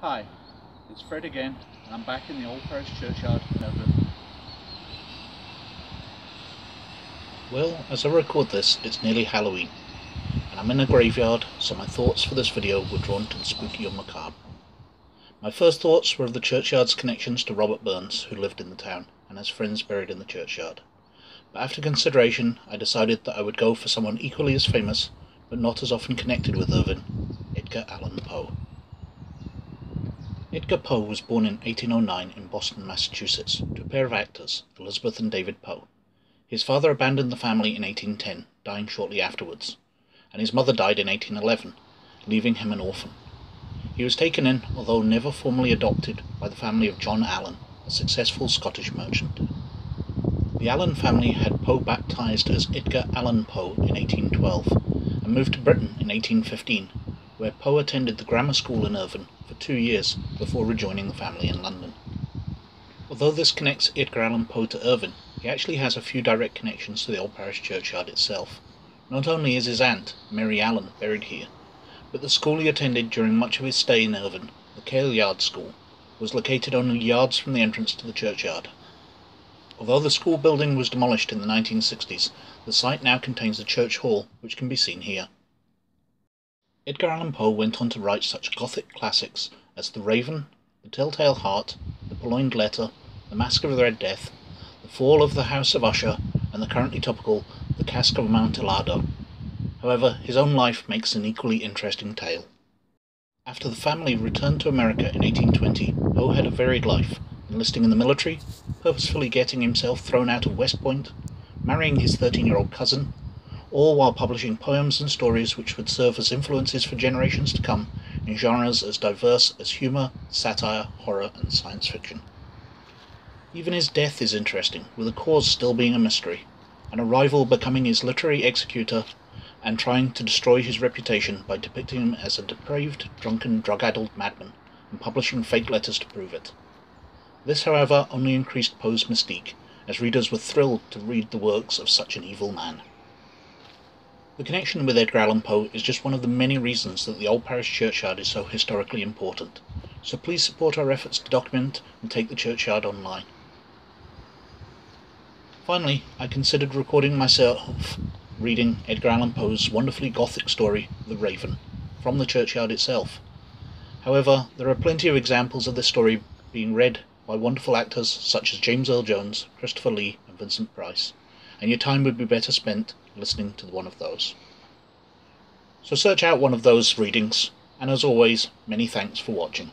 Hi, it's Fred again, and I'm back in the Old Parish Churchyard in Irvine. Well, as I record this, it's nearly Halloween, and I'm in a graveyard, so my thoughts for this video were drawn to the spooky and macabre. My first thoughts were of the churchyard's connections to Robert Burns, who lived in the town, and has friends buried in the churchyard. But after consideration, I decided that I would go for someone equally as famous, but not as often connected with Irvine, Edgar Allan Poe. Edgar Poe was born in 1809 in Boston, Massachusetts, to a pair of actors, Elizabeth and David Poe. His father abandoned the family in 1810, dying shortly afterwards, and his mother died in 1811, leaving him an orphan. He was taken in, although never formally adopted, by the family of John Allan, a successful Scottish merchant. The Allan family had Poe baptised as Edgar Allan Poe in 1812, and moved to Britain in 1815, where Poe attended the grammar school in Irvine for 2 years before rejoining the family in London. Although this connects Edgar Allan Poe to Irvine, he actually has a few direct connections to the Old Parish Churchyard itself. Not only is his aunt, Mary Allan, buried here, but the school he attended during much of his stay in Irvine, the Cale Yard School, was located only yards from the entrance to the churchyard. Although the school building was demolished in the 1960s, the site now contains the church hall, which can be seen here. Edgar Allan Poe went on to write such Gothic classics as The Raven, The Telltale Heart, The Purloined Letter, The Masque of the Red Death, The Fall of the House of Usher, and the currently topical The Cask of Amontillado. However, his own life makes an equally interesting tale. After the family returned to America in 1820, Poe had a varied life, enlisting in the military, purposefully getting himself thrown out of West Point, marrying his 13-year-old cousin, all while publishing poems and stories which would serve as influences for generations to come in genres as diverse as humour, satire, horror and science fiction. Even his death is interesting, with the cause still being a mystery, and a rival becoming his literary executor and trying to destroy his reputation by depicting him as a depraved, drunken, drug-addled madman and publishing fake letters to prove it. This, however, only increased Poe's mystique, as readers were thrilled to read the works of such an evil man. The connection with Edgar Allan Poe is just one of the many reasons that the Old Parish Churchyard is so historically important, so please support our efforts to document and take the churchyard online. Finally, I considered recording myself reading Edgar Allan Poe's wonderfully Gothic story, The Raven, from the churchyard itself. However, there are plenty of examples of this story being read by wonderful actors such as James Earl Jones, Christopher Lee and Vincent Price, and your time would be better spent listening to one of those. So search out one of those readings, and as always, many thanks for watching.